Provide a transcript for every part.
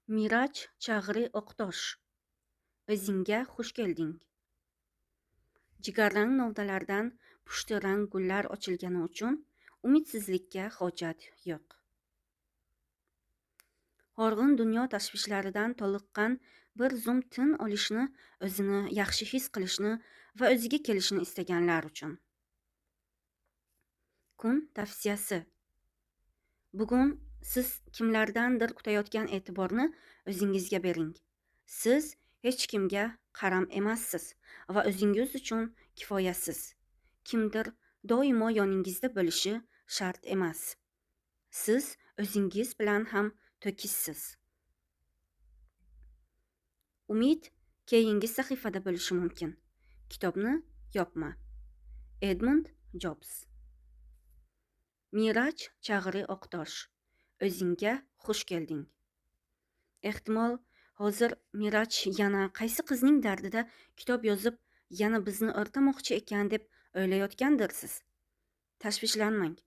Miraç Chag'ri O'qtosh. O'zingga xush kelding. Jigarrang novdalardan pushti rang gullar ochilgani uchun umidsizlikka hojat yo'q. Horg'in dunyo tashvishlaridan toliqqan bir zum tin olishni, o'zini yaxshi his qilishni va o'ziga kelishni istaganlar uchun. Kun tavsiyasi. Bugun siz kimlardandir kutayotgan e'tiborni o'zingizga bering. Siz hech kimga qaram emassiz va o'zingiz uchun kifoyasiz. Kimdir doimo yoningizda bo'lishi shart emas. Siz o'zingiz bilan ham to'kissizsiz. Umid keyingi sahifada bo'lishi mumkin. Kitobni yopma. Edmund Jobs. Miraç Chag'ri O'qtosh. O'zingga xush kelding. Ehtimol hozir Miraç yana qaysi qizning dardida kitob yozib, yana bizni o'rtamoqchi ekan deb o'ylayotgandirsiz. Tashvishlanmang.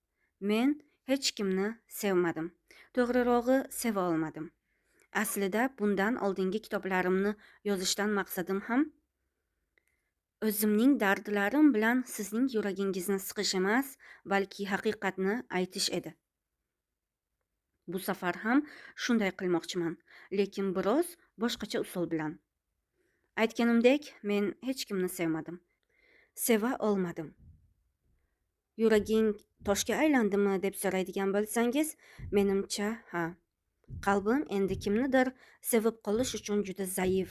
Men hech kimni sevmadim. To'g'rirog'i seva olmadim. Aslida bundan oldingi kitoblarimni yozishdan maqsadim ham o'zimning dardlarim bilan sizning yuragingizni siqish emas, balki haqiqatni aytish edi. Bu safar ham shunday qilmoqchiman, lekin biroz boshqacha usul bilan. Aytganimdek, men hech kimni sevmadim. Seva olmadim. Yuraging toshga aylandimi deb so'raydigan bo'lsangiz, menimcha ha. Qalbim endi kimnidir sevib qolish uchun juda zaif.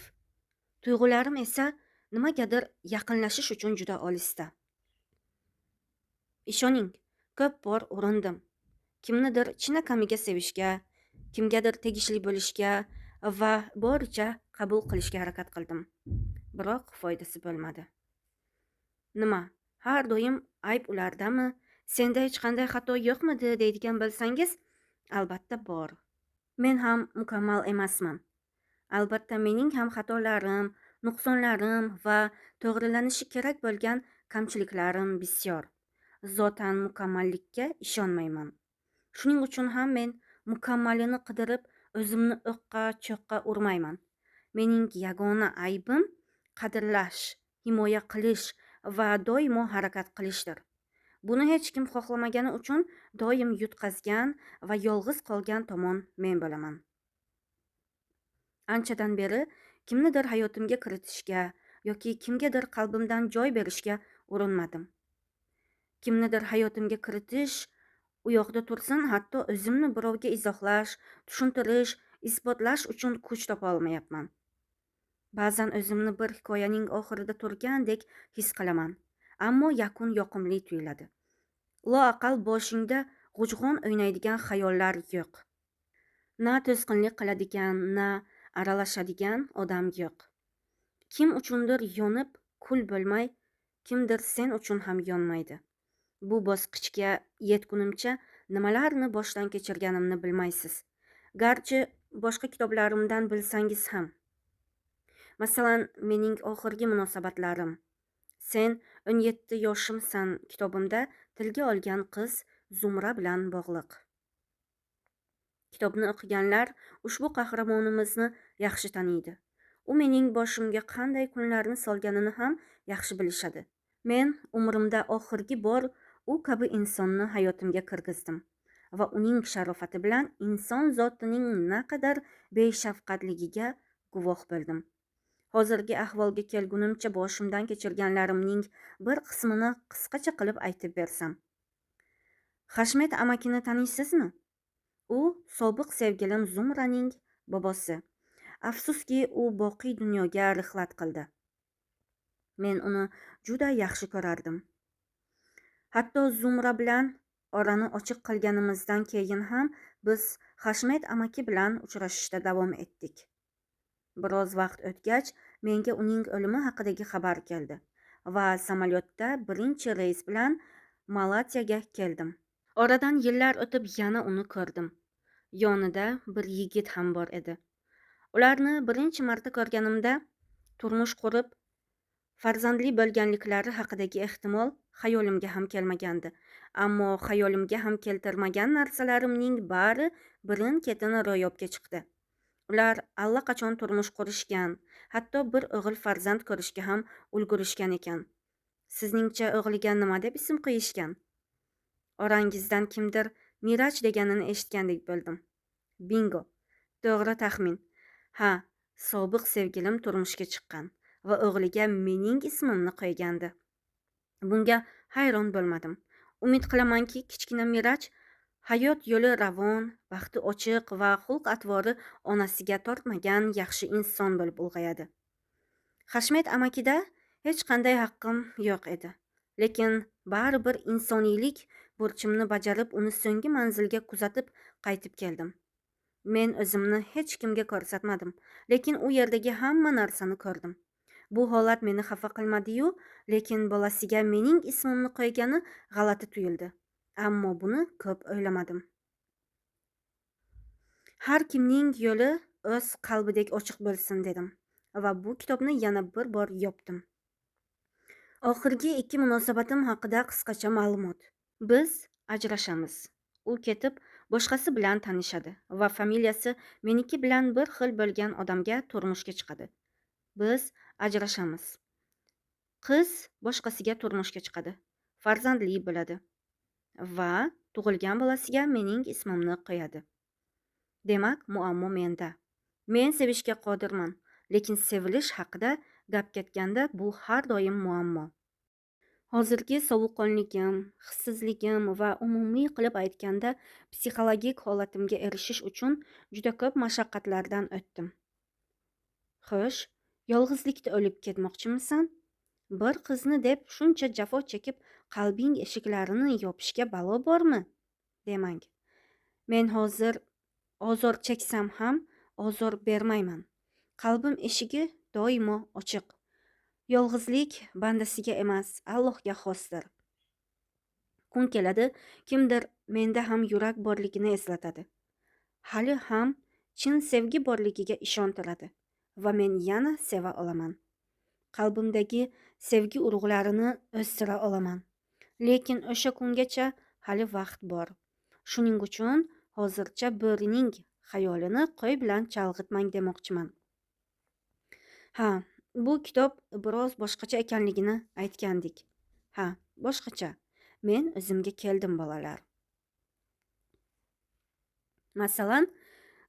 Tuyg'ularim esa nimagadir yaqinlashish uchun juda olisda. Ishoning, ko'p bor urindim. Kimnidir chinakamiga sevishga, kimgadir tegishli bo'lishga va boricha qabul qilishga harakat qildim. Biroq foydasi bo'lmadi. Nima? Har doim ayb ulardami? Senda hech qanday xato yo'qmidi deydigan bo'lsangiz, albatta bor. Men ham mukammal emasman. Albatta mening ham xatolarim, nuqsonlarim va to'g'rilanishi kerak bo'lgan kamchiliklarim bisyor. Zotan mukammallikka ishonmayman. Shuning uchun ham men mukammalini qidirib o'zimni o'qqa-cho'qqa urmayman. Mening yagona aybim qadrlash, himoya qilish va doimo harakat qilishdir. Buni hech kim xohlamagani uchun doim yutqazgan va yolg'iz qolgan tomon men bo'laman. Anchadan beri kimnidir hayotimga kiritishga yoki kimgadir qalbimdan joy berishga urinmadim. Kimnidir hayotimga kiritish, u yoqda tursin, hatto o'zimni birovga izohlash, tushuntirish, isbotlash uchun kuch topa olmayapman. Ba'zan o'zimni bir hikoyaning oxirida turgandek his qilaman, ammo yakun yoqimli tuyuladi. Loaqal boshingda g'ujg'on o'ynaydigan xayollar yo'q. Na to'sqinlik qiladigan, na aralashadigan odam yo'q. Kim uchundir yonib kul bo'lmay, kimdir sen uchun ham yonmaydi. Bu bosqichga yetgunimcha nimalarni boshdan kechirganimni bilmaysiz. Garchi boshqa kitoblarimdan bilsangiz ham. Masalan, mening oxirgi munosabatlarim. Sen 17 yoshimsan kitobimda tilga olgan qiz Zumra bilan bog'liq. Kitobni o'qiganlar ushbu qahramonimizni yaxshi taniydi. U mening boshimga qanday kunlarni solganini ham yaxshi bilishadi. Men umrimda oxirgi bor u kabi insonni hayotimga kirgizdim va uning sharofati bilan inson zotining naqadar beshafqatligiga guvoh bo'ldim. Hozirgi ahvolga kelgunimcha boshimdan kechirganlarimning bir qismini qisqacha qilib aytib bersam. Hashmet amakini taniysizmi? U sobiq sevgilim Zumraning bobosi. Afsuski, u boqiy dunyoga rihlat qildi. Men uni juda yaxshi ko'rardim. Hatto Zumra bilan orani ochiq qilganimizdan keyin ham biz Hashmet amaki bilan uchrashishda davom etdik. Biroz vaqt o'tgach, menga uning o'limi haqidagi xabar keldi va samolyotda birinchi reys bilan Malatiyaga keldim. Oradan yillar o'tib yana uni ko'rdim. Yonida bir yigit ham bor edi. Ularni birinchi marta ko'rganimda turmush qurib, farzandli bo'lganliklari haqidagi ehtimol xayolimga ham kelmagandi. Ammo xayolimga ham keltirmagan narsalarimning bari birin-ketin ro'yobga chiqdi. Ular allaqachon turmush qurishgan, hatto bir o'g'il farzand ko'rishga ham ulgurishgan ekan. Sizningcha o'g'liga nima deb ism qo'yishgan? Orangizdan kimdir Miraj deganini eshitgandek bo'ldim. Bingo. To'g'ri taxmin. Ha, sobiq sevgilim turmushga chiqqan va o'g'liga mening ismimni qo'ygandi. Bunga hayron bo'lmadim. Umid qilamanki, kichkina Miraj hayot yo'li ravon, baxti ochiq va xulq-atvori onasiga tortmagan yaxshi inson bo'lib ulg'ayadi. Hashmet amakida hech qanday haqqim yo'q edi. Lekin baribir insoniylik burchimni bajarib, uni so'nggi manzilga kuzatib qaytib keldim. Men o'zimni hech kimga ko'rsatmadim, lekin u yerdagi hamma narsani ko'rdim. Bu holat meni xafa qilmadi-yu, lekin bolasiga mening ismimni qo'ygani g'alati tuyuldi. Ammo buni ko'p o'ylamadim. Har kimning yo'li o'z qalbidek ochiq bo'lsin dedim va bu kitobni yana bir bor yopdim. Oxirgi 2 munosabatim haqida qisqacha ma'lumot. Biz ajrashamiz. U ketib boshqasi bilan tanishadi va familiyasi meniki bilan bir xil bo'lgan odamga turmushga chiqadi. Biz ajrashamiz. Qiz boshqasiga turmushga chiqadi. Farzandli bo'ladi va tug'ilgan bolasiga mening ismimni qo'yadi. Demak, muammo menda. Men sevishga qodirman, lekin sevilish haqida gap ketganda bu har doim muammo. Hozirgi sovuqqonligim, hissizligim va umumiy qilib aytganda psixologik holatimga erishish uchun juda ko'p mashaqqatlardan o'tdim. Xo'sh, yolg'izlikda o'lib ketmoqchimisan? Bir qizni deb shuncha jafo chekib qalbing eshiklarini yopishga balo bormi? Demang. Men hozir ozor cheksam ham ozor bermayman. Qalbim eshigi doimo ochiq. Yolg'izlik bandasiga emas, Allohga xosdir. Kun keladi, kimdir menda ham yurak borligini eslatadi. Hali ham chin sevgi borligiga ishontiradi va men yana seva olaman. Qalbimdagi sevgi urug'larini o'stira olaman. Lekin o'sha kungacha hali vaqt bor. Shuning uchun hozircha bo'rining xayolini qo'y bilan chalg'itmang demoqchiman. Ha, bu kitob biroz boshqacha ekanligini aytgandik. Ha, boshqacha. Men o'zimga keldim, bolalar. Masalan,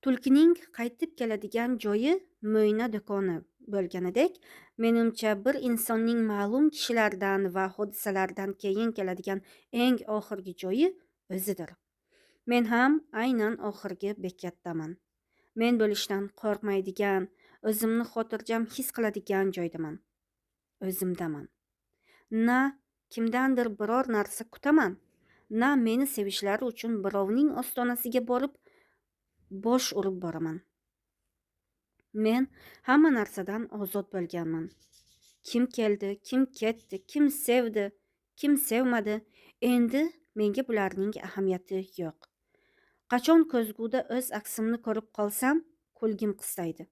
tulkining qaytib keladigan joyi mo'yna do'koni bo'lganidek, menimcha bir insonning ma'lum kishilardan va hodisalardan keyin keladigan eng oxirgi joyi o'zidir. Men ham aynan oxirgi bekatdaman. Men bo'lishdan qo'rqmaydigan, o'zimni xotirjam his qiladigan joydaman. O'zimdaman. Na kimdandir biror narsa kutaman, na meni sevishlari uchun birovning ostonasiga borib bosh urib boraman. Men hamma narsadan ozod bo'lganman. Kim keldi, kim ketdi, kim sevdi, kim sevmadi, endi menga bularning ahamiyati yo'q. Qachon ko'zguda o'z aksimni ko'rib qolsam, kulgim qistaydi.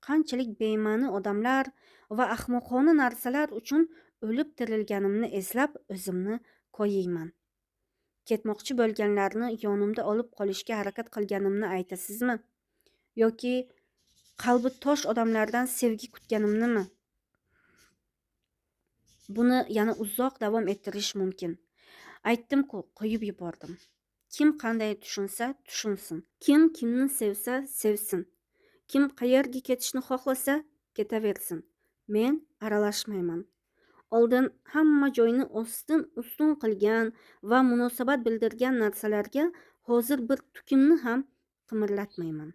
Qanchalik bema'ni odamlar va ahmoqona narsalar uchun o'lib tirilganimni eslab o'zimni koyiyman. Ketmoqchi bo'lganlarni yonimda olib qolishga harakat qilganimni aytasizmi? Yoki qalbi tosh odamlardan sevgi kutganimnimi? Buni yana uzoq davom ettirish mumkin. Aytdim-ku, qo'yib yubordim. Kim qanday tushunsa tushunsin. Kim kimni sevsa sevsin. Kim qayerga ketishni xohlasa ketaversin. Men aralashmayman. Oldin hamma joyni ostin ustun qilgan va munosabat bildirgan narsalarga hozir bir tukimni ham qimirlatmayman.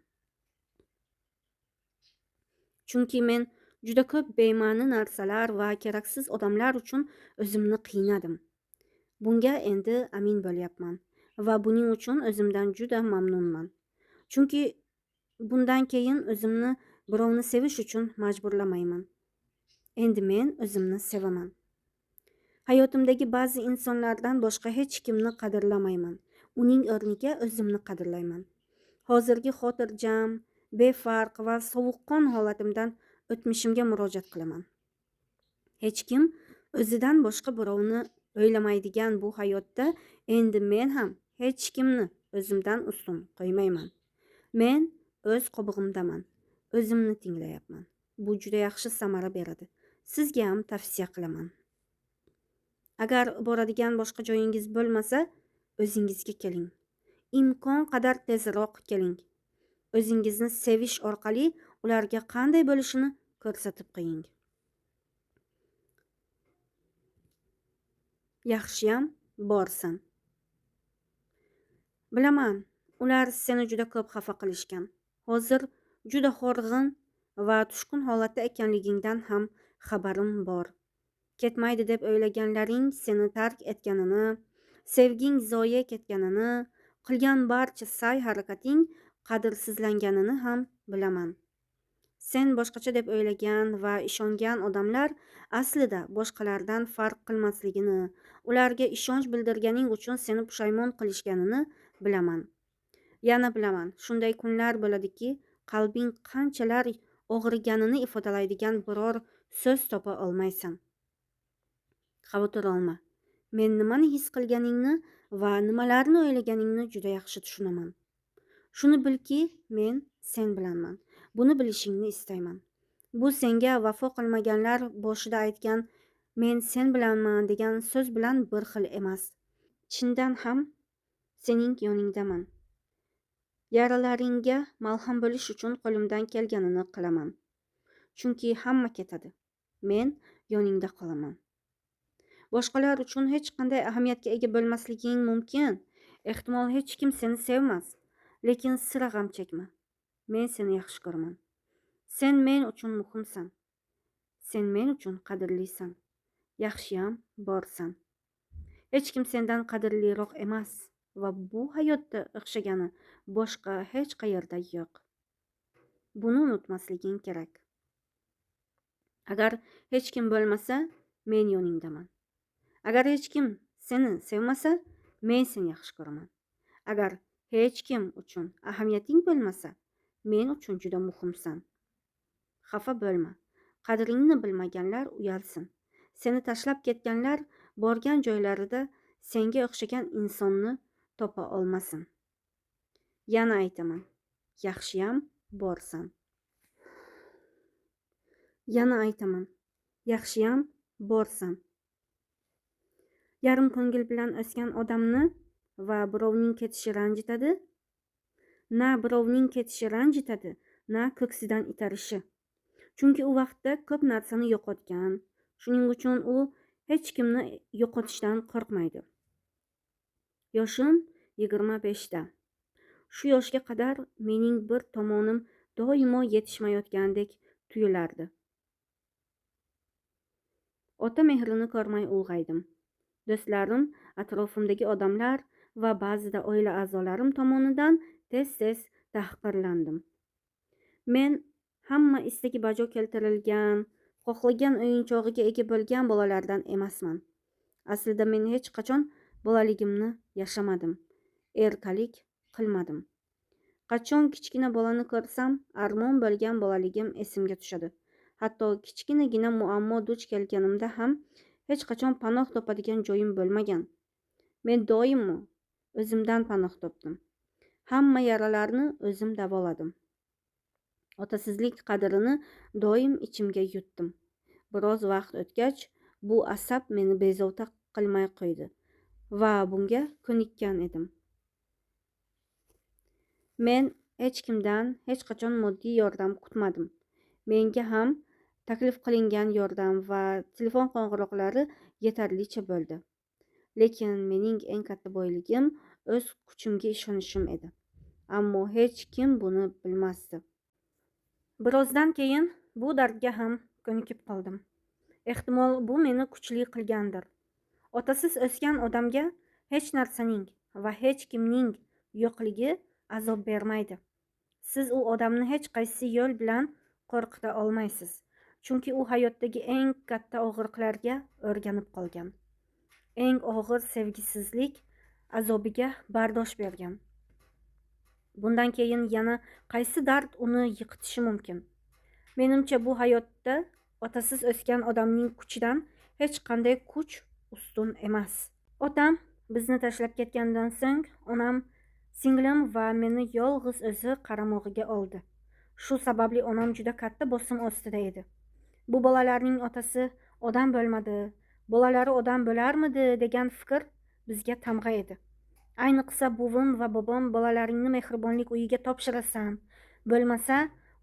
Chunki men juda ko'p bema'ni narsalar va keraksiz odamlar uchun o'zimni qiynadim. Bunga endi amin bo'lyapman va buning uchun o'zimdan juda mamnunman. Chunki bundan keyin o'zimni birovni sevish uchun majburlamayman. Endi men o'zimni sevaman. Hayotimdagi ba'zi insonlardan boshqa hech kimni qadrlamayman. Uning o'rniga o'zimni qadrlayman. Hozirgi xotirjam, befarq va sovuqqon holatimdan o'tmishimga murojaat qilaman. Hech kim o'zidan boshqa birovni o'ylamaydigan bu hayotda endi men ham hech kimni o'zimdan ustun qo'ymayman. Men o'z qobig'imdaman. O'zimni tinglayapman. Bu juda yaxshi samara beradi. Sizga ham tavsiya qilaman. Agar boradigan boshqa joyingiz bo'lmasa, o'zingizga keling. Imkon qadar tezroq keling. O'zingizni sevish orqali ularga qanday bo'lishini ko'rsatib qo'ying. Yaxshiyam borsan. Bilaman, ular seni juda ko'p xafa qilishgan. Hozir juda horg'in va tushkun holatda ekanligingdan ham xabarim bor. Ketmaydi deb o'ylaganlaring seni tark etganini, sevging zoye ketganini, qilgan barcha sa'y-harakating qadrsizlanganini ham bilaman. Sen boshqacha deb o'ylagan va ishongan odamlar aslida boshqalardan farq qilmasligini, ularga ishonch bildirganing uchun seni pushaymon qilishganini bilaman. Yana bilaman, shunday kunlar bo'ladiki, qalbing qanchalar og'riganini ifodalaydigan biror so'z topa olmaysan. Xavotir olma. Men nimani his qilganingni va nimalarni o'ylaganingni juda yaxshi tushunaman. Shuni bilki, men sen bilanman. Buni bilishingni istayman. Bu senga vafo qilmaganlar boshida aytgan men sen bilanman degan so'z bilan bir xil emas. Chindan ham sening yoningdaman. Yaralaringga malham bo'lish uchun qo'limdan kelganini qilaman. Chunki hamma ketadi. Men yoningda qolaman. Boshqalar uchun hech qanday ahamiyatga ega bo'lmasliging mumkin. Ehtimol hech kim seni sevmas. Lekin sira g'am chekma. Men seni yaxshi ko'raman. Sen men uchun muhimsan. Sen men uchun qadrlisan. Yaxshiyam borsan. Hech kim sendan qadrliroq emas va bu hayotda o'xshagani boshqa hech qayerda yo'q. Buni unutmasliging kerak. Agar hech kim bo'lmasa, men yoningdaman. Agar hech kim seni sevmasa, men seni yaxshi ko'raman. Agar hech kim uchun ahamiyating bo'lmasa, men uchun juda muhimsan. Xafa bo'lma. Qadringni bilmaganlar uyalsin. Seni tashlab ketganlar borgan joylarida senga o'xshagan insonni topa olmasin. Yana aytaman, yaxshiyam borsan. Yana aytaman, yaxshiyam borsan. Yarim ko'ngil bilan o'sgan odamni va birovning ketishi ranjitadi. Na birovning ketishi ranjitadi, na ko'ksidan itarishi. Chunki u vaqtda ko'p narsani yo'qotgan. Shuning uchun u hech kimni yo'qotishdan qo'rqmaydi. Yoshim 25da. Shu yoshga qadar mening bir tomonim doimo yetishmayotgandek tuyulardi. Ota mehrini ko'rmay ulg'aydim. Do'stlarim, atrofimdagi odamlar va ba'zida oila a'zolarim tomonidan tez-tez tahqirlandim. Men hamma istagi bajo keltirilgan, xohlagan o'yinchog'iga ega bo'lgan bolalardan emasman. Aslida men hech qachon bolaligimni yashamadim. Erkalik qilmadim. Qachon kichkina bolani ko'rsam, armon bo'lgan bolaligim esimga tushadi. Hatto kichkinagina muammo duch kelganimda ham hech qachon panoh topadigan joyim bo'lmagan. Men doimo o'zimdan panoh topdim. Hamma yaralarni o'zim davoladim. Otasizlik qadrini doim ichimga yutdim. Biroz vaqt o'tgach, bu asab meni bezovta qilmay qo'ydi va bunga ko'nikkan edim. Men hech kimdan hech qachon moddiy yordam kutmadim. Menga ham taklif qilingan yordam va telefon qo'ng'iroqlari yetarlicha bo'ldi. Lekin mening eng katta boyligim o'z kuchimga ishonishim edi. Ammo hech kim buni bilmasdi. Birozdan keyin bu dardga ham ko'nikib qoldim. Ehtimol bu meni kuchli qilgandir. Otasiz o'sgan odamga hech narsaning va hech kimning yo'qligi azob bermaydi. Siz u odamni hech qaysi yo'l bilan qo'rqita olmaysiz. Chunki u hayotdagi eng katta og'riqlarga o'rganib qolgan. Eng og'ir sevgisizlik azobiga bardosh bergan. Bundan keyin yana qaysi dard uni yiqitishi mumkin? Menimcha bu hayotda otasiz o'sgan odamning kuchidan hech qanday kuch ustun emas. Otam bizni tashlab ketgandan so'ng onam singlim va meni yolg'iz o'zi qaramog'iga oldi. Shu sababli onam juda katta bosim ostida edi. Bu bolalarning otasi odam bo'lmadi, bolalari odam bo'larmidi degan fikr bizga tamg'a edi. Ayniqsa buvim va bobom bolalaringni mehribonlik uyiga topshirasan, bo'lmasa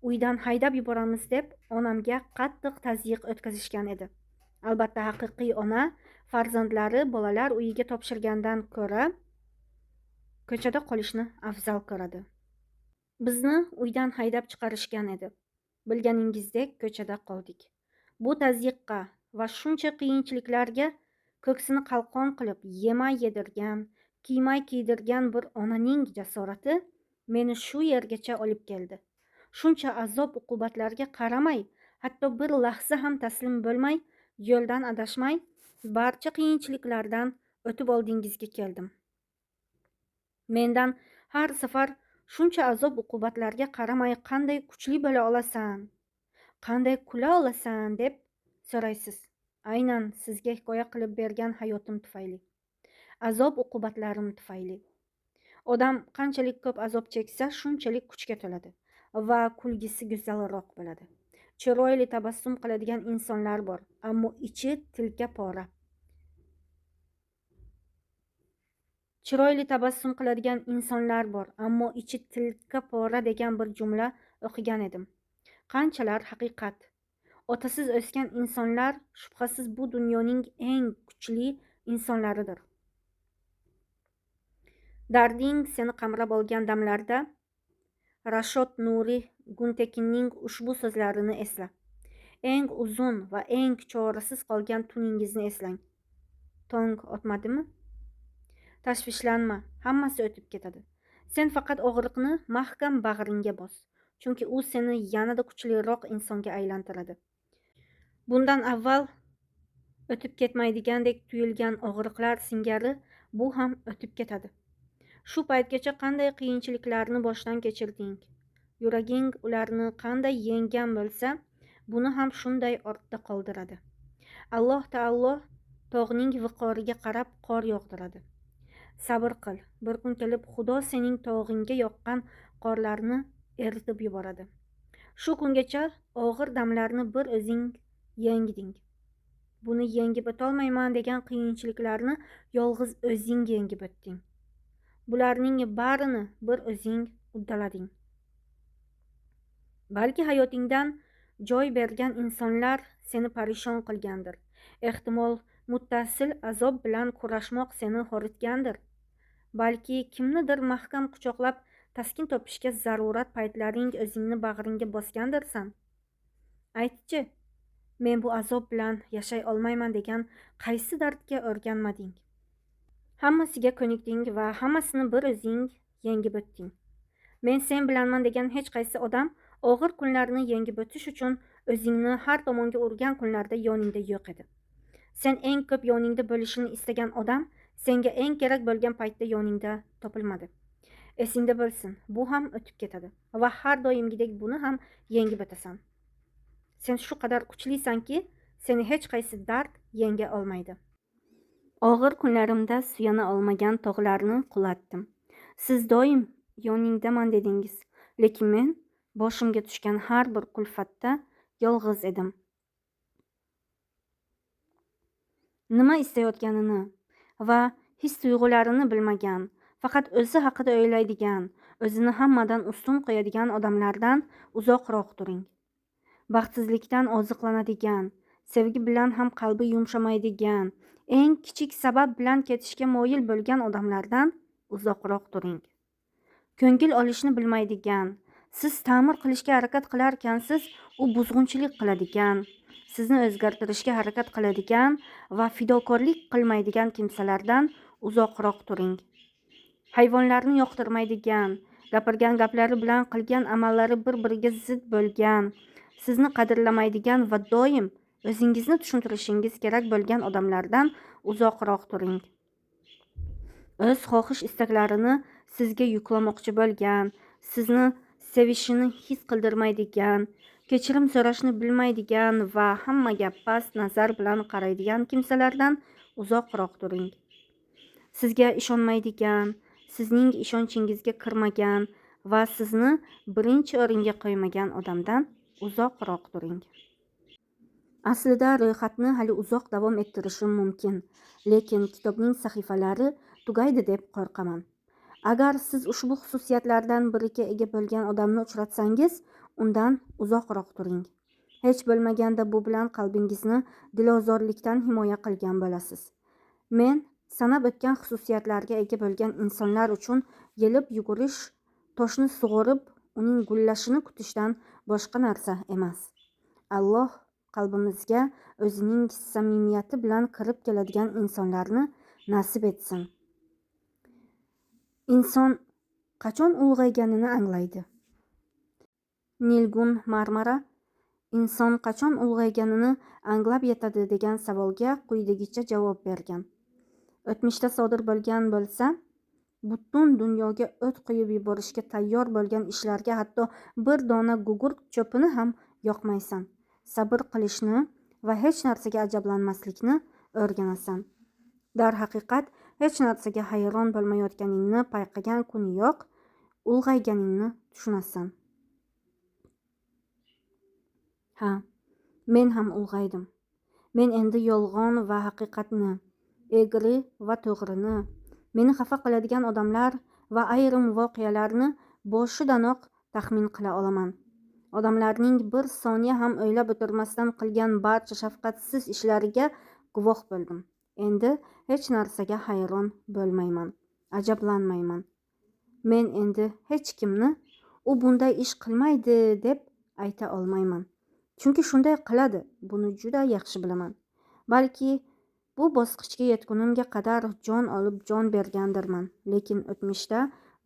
uydan haydab yuboramiz deb onamga qattiq tazyiq o'tkazishgan edi. Albatta haqiqiy ona farzandlari bolalar uyiga topshirgandan ko'ra ko'chada qolishni afzal ko'radi. Bizni uydan haydab chiqarishgan edi. Bilganingizdek ko'chada qoldik. Bu tazyiqqa va shuncha qiyinchiliklarga ko'ksini qalqon qilib yemay yedirgan, kiymay kiydirgan bir onaning jasorati meni shu yergacha olib keldi. Shuncha azob uqubatlarga qaramay, hatto bir lahza ham taslim bo'lmay, yo'ldan adashmay, barcha qiyinchiliklardan o'tib oldingizga keldim. Mendan har safar shuncha azob uqubatlarga qaramay qanday kuchli bo'la olasan, qanday kula olasan deb so'raysiz. Aynan sizga hikoya qilib bergan hayotim tufayli, azob uqubatlarim tufayli. Odam qanchalik ko'p azob cheksa, shunchalik kuchga to'ladi va kulgisi go'zalroq bo'ladi. Chiroyli tabassum qiladigan insonlar bor, ammo ichi tilka pora. Chiroyli tabassum qiladigan insonlar bor, ammo ichi tilka pora degan bir jumla o'qigan edim. Qanchalar haqiqat. Otasiz o'sgan insonlar shubhasiz bu dunyoning eng kuchli insonlaridir. Darding seni qamrab olgan damlarda Rashod Nuri Guntekinning ushbu so'zlarini esla. Eng uzun va eng chorasiz qolgan tuningizni eslang. Tong otmadimi? Tashvishlanma, hammasi o'tib ketadi. Sen faqat og'riqni mahkam bag'ringga bos, chunki u seni yanada kuchliroq insonga aylantiradi. Bundan avval o'tib ketmaydigandek tuyulgan og'riqlar singari bu ham o'tib ketadi. Shu paytgacha qanday qiyinchiliklarni boshdan kechirding? Yuraging ularni qanday yenggan bo'lsa, buni ham shunday ortda qoldiradi. Alloh taolo tog'ning viqoriga qarab qor yog'diradi. Sabr qil, bir kun kelib Xudo sening tog'ingga yoqqan qorlarni eritib yuboradi. Shu kungacha og'ir damlarni bir o'zing yengding. Buni yengib o'tolmayman degan qiyinchiliklarni yolg'iz o'zing yengib o'tding. Bularning barini bir o'zing uddalading. Balki hayotingdan joy bergan insonlar seni parishon qilgandir. Ehtimol muttasil azob bilan kurashmoq seni horitgandir. Balki kimnidir mahkam quchoqlab taskin topishga zarurat paytlaring o'zingni bag'ringga bosgandirsan. Aytchi, men bu azob bilan yashay olmayman degan qaysi dardga o'rganmading? Hammasiga ko'nikding va hammasini bir o'zing yengib o'tding. Men sen bilanman degan hech qaysi odam og'ir kunlarni yengib o'tish uchun o'zingni har tomonga urgan kunlarda yoningda yo'q edi. Sen eng ko'p yoningda bo'lishini istagan odam senga eng kerak bo'lgan paytda yoningda topilmadi. Esingda bo'lsin, bu ham o'tib ketadi va har doimgidek buni ham yengib o'tasan. Sen shu qadar kuchlisanki, seni hech qaysi dard yenga olmaydi. Og'ir kunlarimda suyana olmagan tog'larni qulatdim. Siz doim yoningdaman dedingiz, lekin men boshimga tushgan har bir kulfatda yolg'iz edim. Nima istayotganini va his-tuyg'ularini bilmagan, faqat o'zi haqida o'ylaydigan, o'zini hammadan ustun qo'yadigan odamlardan uzoqroq turing. Baxtsizlikdan oziqlanadigan, sevgi bilan ham qalbi yumshamaydigan, eng kichik sabab bilan ketishga moyil bo'lgan odamlardan uzoqroq turing. Ko'ngil olishni bilmaydigan, siz ta'mir qilishga harakat qilarkansiz, u buzg'unchilik qiladigan, sizni o'zgartirishga harakat qiladigan va fidokorlik qilmaydigan kimsalardan uzoqroq turing. Hayvonlarni yoqtirmaydigan, gapirgan gaplari bilan qilgan amallari bir-biriga zid bo'lgan, sizni qadrlamaydigan va doim o'zingizni tushuntirishingiz kerak bo'lgan odamlardan uzoqroq turing. O'z xohish istaklarini sizga yuklamoqchi bo'lgan, sizni sevishini his qildirmaydigan, kechirim so'rashni bilmaydigan va hammaga past nazar bilan qaraydigan kimsalardan uzoqroq turing. Sizga ishonmaydigan, sizning ishonchinggizga kirmagan va sizni birinchi o'ringa qo'ymagan odamdan uzoqroq turing. Aslida ro'yxatni hali uzoq davom ettirishim mumkin, lekin kitobning sahifalari tugaydi deb qo'rqaman. Agar siz ushbu xususiyatlardan biriga ega bo'lgan odamni uchratsangiz, undan uzoqroq turing. Hech bo'lmaganda bu bilan qalbingizni dilozorlikdan himoya qilgan bo'lasiz. Men sanab o'tgan xususiyatlarga ega bo'lgan insonlar uchun yelib yugurish toshni sug'urib, uning gullashini kutishdan boshqa narsa emas. Alloh qalbimizga o'zining samimiyati bilan kirib keladigan insonlarni nasib etsin. Inson qachon ulg'ayganini anglaydi? Nilgun Marmara inson qachon ulg'ayganini anglab yetadi degan savolga quyidagicha javob bergan. O'tmishda sodir bo'lgan bo'lsa, butun dunyoga o't qo'yib yuborishga tayyor bo'lgan ishlarga hatto bir dona gugurt cho'pini ham yoqmaysan. Sabr qilishni va hech narsaga ajablanmaslikni o'rganasan. Darhaqiqat, hech narsaga hayron bo'lmayotganingni payqagan kuniyoq ulg'ayganingni tushunasan. Ha, men ham ulg'aydim. Men endi yolg'on va haqiqatni, egri va to'g'rini, meni xafa qiladigan odamlar va ayrim voqealarni boshidanoq taxmin qila olaman. Odamlarning bir soniya ham o'ylab o'tirmasdan qilgan barcha shafqatsiz ishlariga guvoh bo'ldim. Endi hech narsaga hayron bo'lmayman, ajablanmayman. Men endi hech kimni u bunday ish qilmaydi deb ayta olmayman. Chunki shunday qiladi, buni juda yaxshi bilaman. Balki bu bosqichga yetgunimga qadar jon olib jon bergandirman, lekin o'tmishda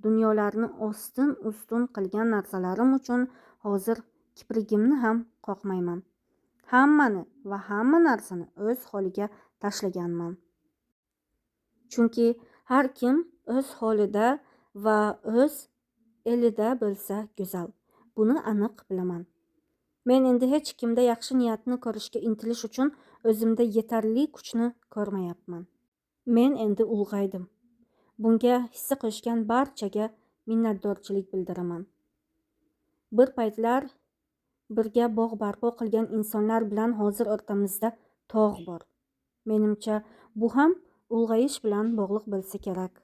dunyolarni ostin-ustun qilgan narsalarim uchun hozir kiprigimni ham qoqmayman. Hammani va hamma narsani o'z holiga tashlaganman. Chunki har kim o'z holida va o'z elida bo'lsa go'zal. Buni aniq bilaman. Men endi hech kimda yaxshi niyatni ko'rishga intilish uchun o'zimda yetarli kuchni ko'rmayapman. Men endi ulg'aydim. Bunga hissa qo'shgan barchaga minnatdorchilik bildiraman. Bir paytlar birga bog' barpo qilgan insonlar bilan hozir o'rtamizda tog' bor. Menimcha, bu ham ulg'ayish bilan bog'liq bo'lsa kerak.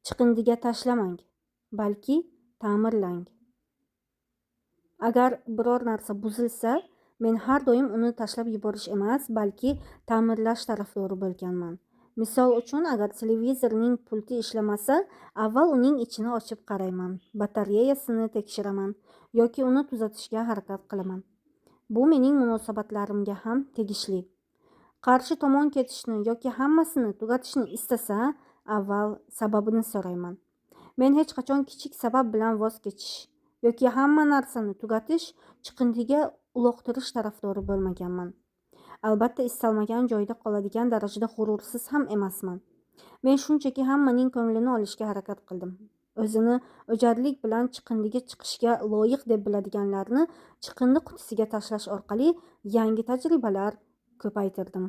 Chiqindiga tashlamang, balki ta'mirlang. Agar biror narsa buzilsa, men har doim uni tashlab yuborish emas, balki ta'mirlash tarafdori bo'lganman. Misol uchun, agar televizorning pulti ishlamasa, avval uning ichini ochib qarayman, batareyasini tekshiraman yoki uni tuzatishga harakat qilaman. Bu mening munosabatlarimga ham tegishli. Qarshi tomon ketishni yoki hammasini tugatishni istasa, avval sababini so'rayman. Men hech qachon kichik sabab bilan voz kechish yoki hamma narsani tugatish, chiqindiga uloqtirish tarafdori bo'lmaganman. Albatta, istalmagan joyda qoladigan darajada g'urursiz ham emasman. Men shunchaki hammaning ko'nglini olishga harakat qildim. O'zini o'jarlik bilan chiqindiga chiqishga loyiq deb biladiganlarni chiqindi qutisiga tashlash orqali yangi tajribalar ko'paytirdim.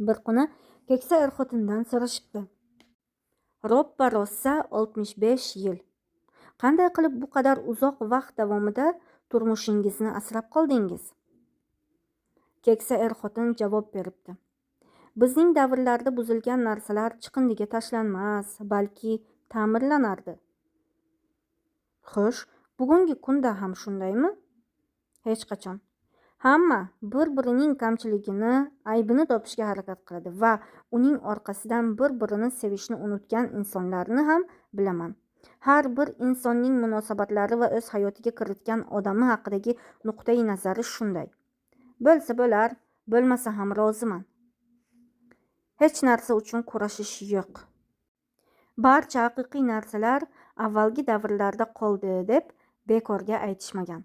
Bir kuni keksa er-xotindan so'rashibdi. Roppa rossa 65 yil. Qanday qilib bu qadar uzoq vaqt davomida turmushingizni asrab qoldingiz? Keksa er-xotin javob beribdi. Bizning davrlarda buzilgan narsalar chiqindiga tashlanmas, balki ta'mirlanardi. Xo'sh, bugungi kunda ham shundaymi? Hech qachon. Hamma bir-birining kamchiligini, aybini topishga harakat qiladi va uning orqasidan bir-birini sevishni unutgan insonlarni ham bilaman. Har bir insonning munosabatlari va o'z hayotiga kiritgan odami haqidagi nuqtai nazari shunday. Bo'lsa bo'lar, bo'lmasa ham roziman. Hech narsa uchun kurashish yo'q. Barcha haqiqiy narsalar avvalgi davrlarda qoldi deb bekorga aytishmagan.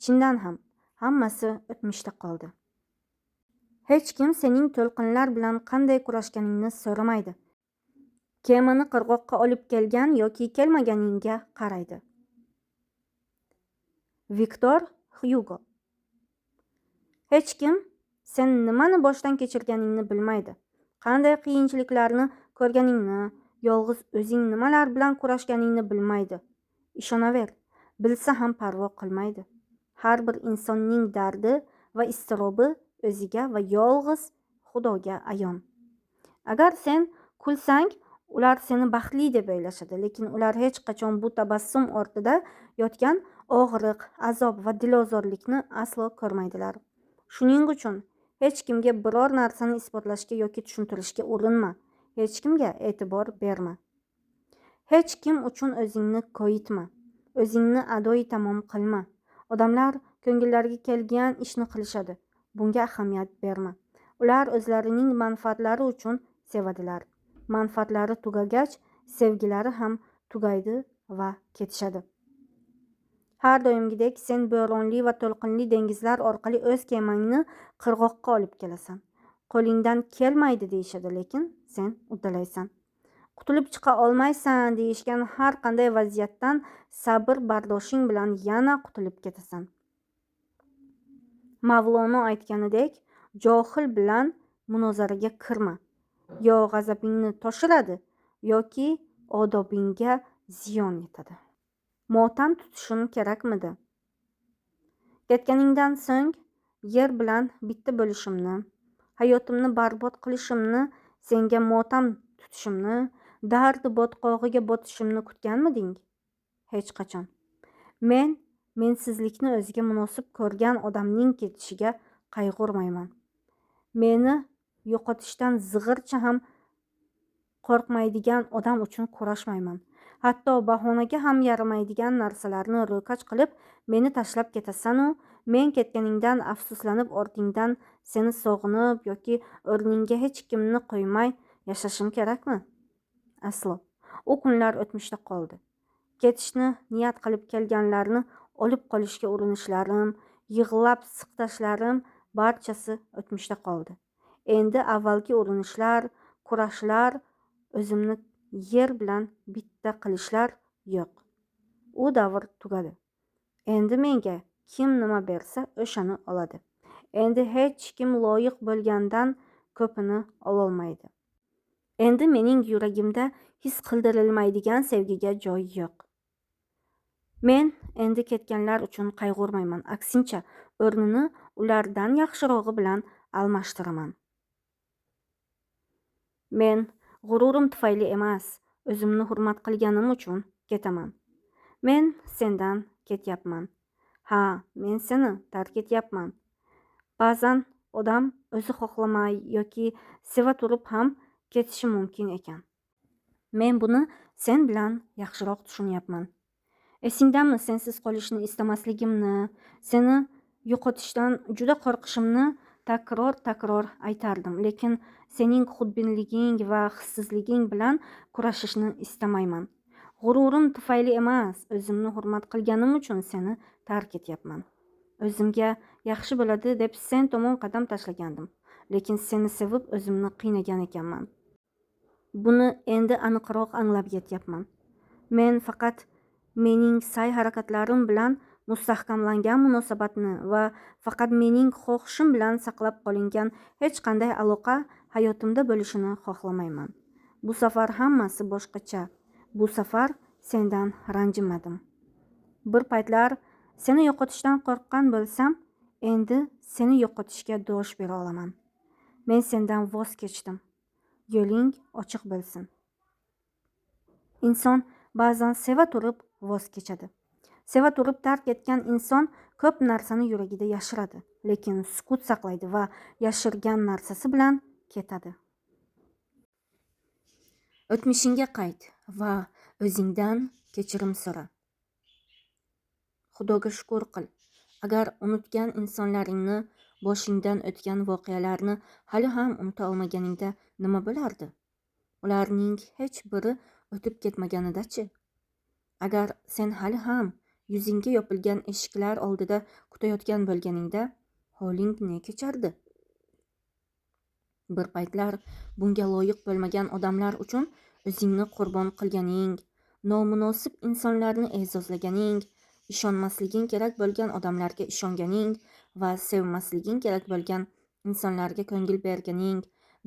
Chindan ham hammasi o'tmishda qoldi. Hech kim sening to'lqinlar bilan qanday kurashganingni so'ramaydi. Kemani qirg'oqqa olib kelgan yoki kelmaganingga qaraydi. Viktor Hugo. Hech kim sen nimani boshdan kechirganingni bilmaydi. Qanday qiyinchiliklarni ko'rganingni, yolg'iz o'zing nimalar bilan kurashganingni bilmaydi. Ishonaver, bilsa ham parvo qilmaydi. Har bir insonning dardi va iztirobi o'ziga va yolg'iz Xudoga ayon. Agar sen kulsang, ular seni baxtli deb o'ylashadi, lekin ular hech qachon bu tabassum ortida yotgan og'riq, azob va dilozorlikni aslo ko'rmaydilar. Shuning uchun hech kimga biror narsani isbotlashga yoki tushuntirishga urinma. Hech kimga e'tibor berma. Hech kim uchun o'zingni koyitma. O'zingni adoyi tamom qilma. Odamlar ko'ngillariga kelgan ishni qilishadi. Bunga ahamiyat berma. Ular o'zlarining manfaatlari uchun sevadilar. Manfaatlari tugagach, sevgilari ham tugaydi va ketishadi. Har doimgidek sen bo'ronli va to'lqinli dengizlar orqali o'z kemangni qirg'oqqa olib kelasan. Qo'lingdan kelmaydi deyishadi, lekin sen uddalaysan. Qutulib chiqa olmaysan deyishgan har qanday vaziyatdan sabr bardoshing bilan yana qutulib ketasan. Mavlono aytganidek, johil bilan munozaraga kirma. Yo g'azabingni toshiradi yoki odobingga ziyon yetadi. Motam tutishim kerakmidi? Ketganingdan so'ng yer bilan bitta bo'lishimni, hayotimni barbod qilishimni, senga motam tutishimni, dardi botqog'iga botishimni kutganmiding? Hech qachon. Men mensizlikni o'ziga munosib ko'rgan odamning ketishiga qayg'urmayman. Meni yo'qotishdan zig'ircha ham qo'rqmaydigan odam uchun kurashmayman. Hatto bahonaga ham yaramaydigan narsalarni ro'kach qilib meni tashlab ketasan-u, men ketganingdan afsuslanib ortingdan seni sog'inib yoki o'rningga hech kimni qo'ymay yashashim kerakmi? Aslo. U kunlar o'tmishda qoldi. Ketishni niyat qilib kelganlarni olib qolishga urinishlarim, yig'lab siqtashlarim barchasi o'tmishda qoldi. Endi avvalgi urinishlar, kurashlar, o'zimni yer bilan bitta qilishlar yo'q. U davr tugadi. Endi menga kim nima bersa o'shani oladi. Endi hech kim loyiq bo'lgandan ko'pini ololmaydi. Endi mening yuragimda his qildirilmaydigan sevgiga joy yo'q. Men endi ketganlar uchun qayg'urmayman. Aksincha, o'rnini ulardan yaxshirog'i bilan almashtiraman. Men g'ururim tufayli emas, o'zimni hurmat qilganim uchun ketaman. Men sendan ketyapman. Ha, men seni tark etyapman. Ba'zan odam o'zi xohlamay yoki seva turib ham ketishi mumkin ekan. Men buni sen bilan yaxshiroq tushunyapman. Esingdami sensiz qolishni istamasligimni, seni yo'qotishdan juda qo'rqishimni takror aytardim, lekin sening xudbinliging va hissizliging bilan kurashishni istamayman. G'ururim tufayli emas, o'zimni hurmat qilganim uchun seni tark etyapman. O'zimga yaxshi bo'ladi deb sen tomon qadam tashlagandim, lekin seni sevib o'zimni qiynagan ekanman. Buni endi aniqroq anglab yetyapman. Men faqat mening sa'y-harakatlarim bilan mustahkamlangan munosabatni va faqat mening xohishim bilan saqlab qolingan hech qanday aloqa hayotimda bo'lishini xohlamayman. Bu safar hammasi boshqacha. Bu safar sendan ranjimadim. Bir paytlar seni yo'qotishdan qo'rqqan bo'lsam, endi seni yo'qotishga dosh bera olaman. Men sendan voz kechdim. Yo'ling ochiq bo'lsin. Inson ba'zan seva turib voz kechadi. Seva turib tark etgan inson ko'p narsani yuragida yashiradi, lekin sukut saqlaydi va yashirgan narsasi bilan ketadi. O'tmishingga qayt va o'zingdan kechirim so'ra. Xudoga shukr qil. Agar unutgan insonlaringni, boshingdan o'tgan voqealarni hali ham unuta olmaganingda nima bo'lardi? Ularning hech biri o'tib ketmaganida-chi? Agar sen hali ham yuzingga yopilgan eshiklar oldida kutayotgan bo'lganingda, holing ne kechardi? Bir paytlar bunga loyiq bo'lmagan odamlar uchun o'zingni qurbon qilganing, nomunosib insonlarni e'zozlaganing, ishonmasliging kerak bo'lgan odamlarga ishonganing va sevmasliging kerak bo'lgan insonlarga ko'ngil berganing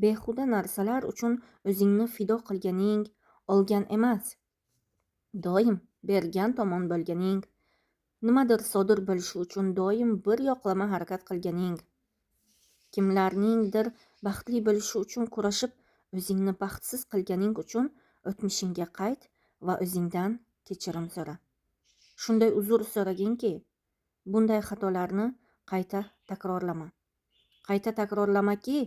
behuda narsalar uchun o'zingni fido qilganing, olgan emas. Doim bergan tomon bo'lganing, nimadir sodir bo'lishi uchun doim bir yoqlama harakat qilganing, kimlarningdir baxtli bo'lishi uchun kurashib o'zingni baxtsiz qilganing uchun o'tmishingga qayt va o'zingdan kechirim so'ra. Shunday uzr so'raginki, bunday xatolarni qayta takrorlama. Qayta takrorlamaki,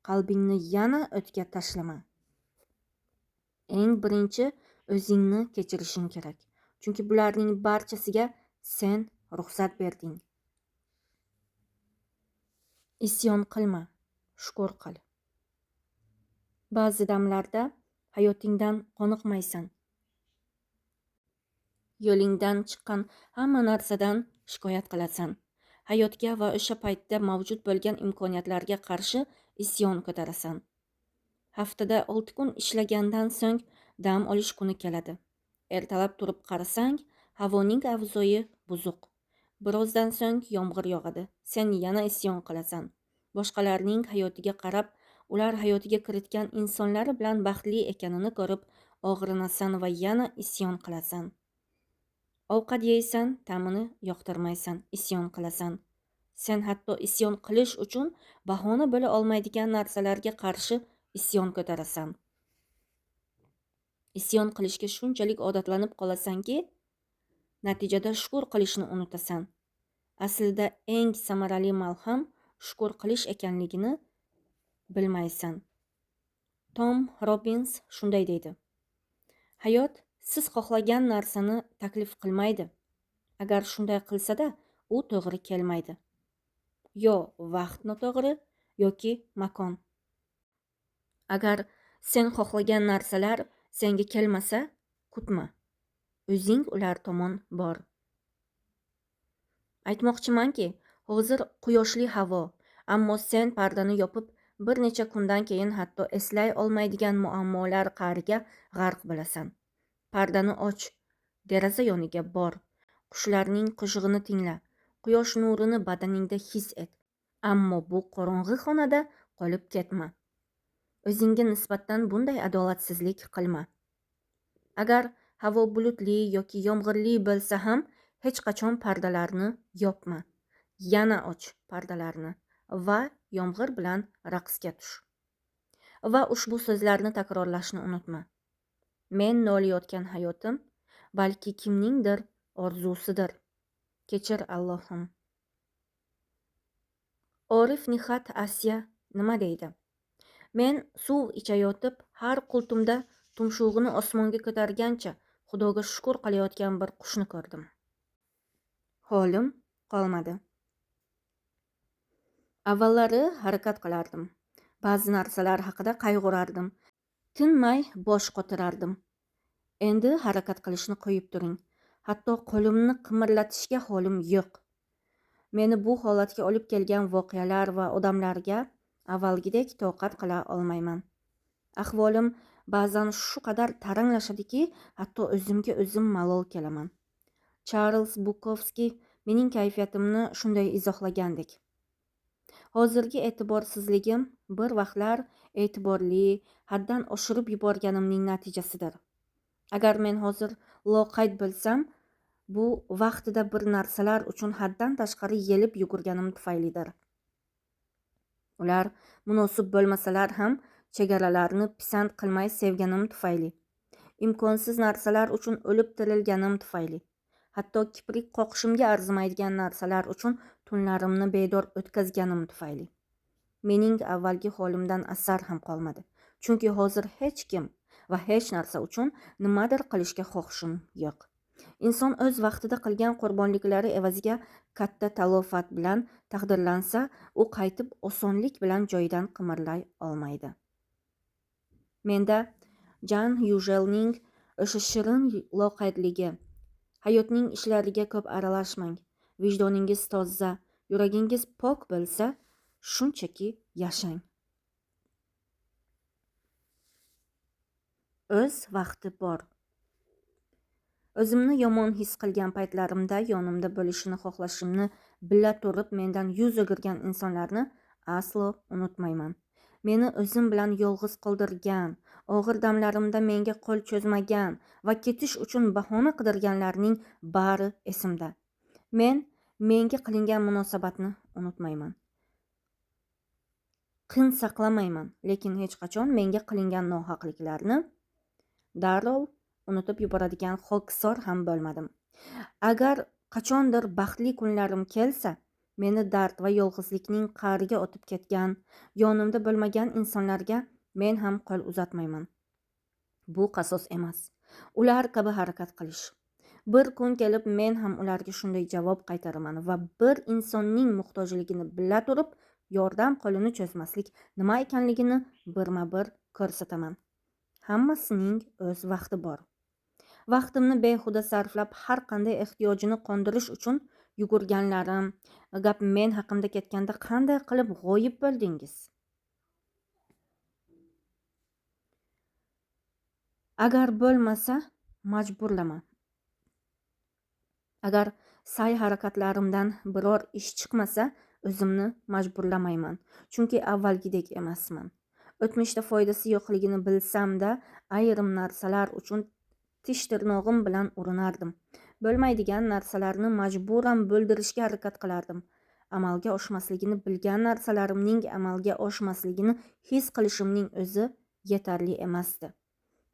qalbingni yana o'tga tashlama. Eng birinchi o'zingni kechirishing kerak. Chunki bularning barchasiga sen ruxsat berding. Isyon qilma, shukr qil. Ba'zi damlarda hayotingdan qoniqmaysan. Yo'lingdan chiqqan hamma narsadan shikoyat qilasan. Hayotga va o'sha paytda mavjud bo'lgan imkoniyatlarga qarshi isyon ko'tarasan. Haftada 6 kun ishlagandan so'ng dam olish kuni keladi. Ertalab turib qarasang, havoning avzoyi buzuq. Birozdan so'ng yomg'ir yog'adi. Sen yana isyon qilasan. Boshqalarning hayotiga qarab, ular hayotiga kiritgan insonlari bilan baxtli ekanini ko'rib og'rinasan va yana isyon qilasan. Ovqat yeysan, ta'mini yoqtirmaysan, isyon qilasan. Sen hatto isyon qilish uchun bahona bo'la olmaydigan narsalarga qarshi isyon ko'tarasan. Isyon qilishga shunchalik odatlanib qolasanki, natijada shukr qilishni unutasan. Aslida eng samarali malham shukr qilish ekanligini bilmaysan. Tom Robbins shunday deydi: hayot siz xohlagan narsani taklif qilmaydi. Agar shunday qilsa-da, u to'g'ri kelmaydi. Yo vaqt noto'g'ri yoki makon. Agar sen xohlagan narsalar senga kelmasa, kutma. O'zing ular tomon bor. Aytmoqchimanki, hozir quyoshli havo, ammo sen pardani yopib, bir necha kundan keyin hatto eslay olmaydigan muammolar qa'riga g'arq bo'lasan. Pardani och, deraza yoniga bor, qushlarning qo'shig'ini tingla, quyosh nurini badaningda his et. Ammo bu qorong'i xonada qolib ketma. O'zingga nisbatan bunday adolatsizlik qilma. Agar havo bulutli yoki yomg'irli bo'lsa ham, hech qachon pardalarni yopma. Yana och pardalarni va yomg'ir bilan raqsga tush. Va ushbu so'zlarni takrorlashni unutma. Men nolayotgan hayotim balki kimningdir orzusidir. Kechir Allohim. Orif Nihat Asya nima deydi? Men suv ichayotib, har qultumda tumshug'ini osmonga ko'targancha Xudoga shukr qilayotgan bir qushni ko'rdim. Holim qolmadi. Avvallari harakat qilardim. Ba'zi narsalar haqida qayg'urardim. Tinmay bosh qotirardim. Endi harakat qilishni qo'yib turing. Hatto qo'limni qimirlatishga holim yo'q. Meni bu holatga olib kelgan voqealar va odamlarga avvalgidek toqat qila olmayman. Ahvolim ba'zan shu qadar taranglashadiki, hatto o'zimga o'zim malol kelaman. Charles Bukowski mening kayfiyatimni shunday izohlagandek: hozirgi e'tiborsizligim bir vaqtlar e'tiborli, haddan oshirib yuborganimning natijasidir. Agar men hozir loqayd bo'lsam, bu vaqtida bir narsalar uchun haddan tashqari yelib yugurganim tufaylidir. Ular munosib bo'lmasalar ham chegaralarni pisand qilmay sevganim tufayli. Imkonsiz narsalar uchun o'lib tirilganim tufayli. Hatto kiprik qoqishimga arzimaydigan narsalar uchun tunlarimni bedor o'tkazganim tufayli. Mening avvalgi holimdan asar ham qolmadi. Chunki hozir hech kim va hech narsa uchun nimadir qilishga xohishim yo'q. Inson o'z vaqtida qilgan qurbonliklari evaziga katta talofat bilan taqdirlansa, u qaytib osonlik bilan joyidan qimirlay olmaydi. Menda Jan Yujelning o'sha shirin loqaydligi, hayotning ishlariga ko'p aralashmang, vijdoningiz toza, yuragingiz pok bo'lsa, shunchaki yashang. O'z vaqti bor. O'zimni yomon his qilgan paytlarimda yonimda bo'lishini xohlashimni bila turib mendan yuz o'girgan insonlarni aslo unutmayman. meni o'zim bilan yolg'iz qoldirgan, og'ir damlarimda menga qo'l cho'zmagan va ketish uchun bahona qidirganlarning bari esimda. Men menga qilingan munosabatni unutmayman. Qin saqlamayman, lekin hech qachon menga qilingan nohaqliklarni darrov unutib yuboradigan xokisor ham bo'lmadim. Agar qachondir baxtli kunlarim kelsa, meni dard va yolg'izlikning qa'riga o'tib ketgan, yonimda bo'lmagan insonlarga men ham qo'l uzatmayman. Bu qasos emas, ular kabi harakat qilish. Bir kun kelib men ham ularga shunday javob qaytaraman va bir insonning muhtojligini bila turib yordam qo'lini cho'zmaslik nima ekanligini birma-bir ko'rsataman. Hammasining o'z vaqti bor. Vaqtimni behuda sarflab har qanday ehtiyojini qondirish uchun yugurganlarim, gap men haqimda ketganda qanday qilib g'oyib bo'ldingiz? Agar bo'lmasa, majburlama. Agar sa'y harakatlarimdan biror ish chiqmasa, o'zimni majburlamayman, chunki avvalgidek emasman. O'tmishda foydasi yo'qligini bilsam-da, ayrim narsalar uchun tish tirnog'im bilan urinardim. Bo'lmaydigan narsalarni majburan bo'ldirishga harakat qilardim. Amalga oshmasligini bilgan narsalarimning amalga oshmasligini his qilishimning o'zi yetarli emasdi.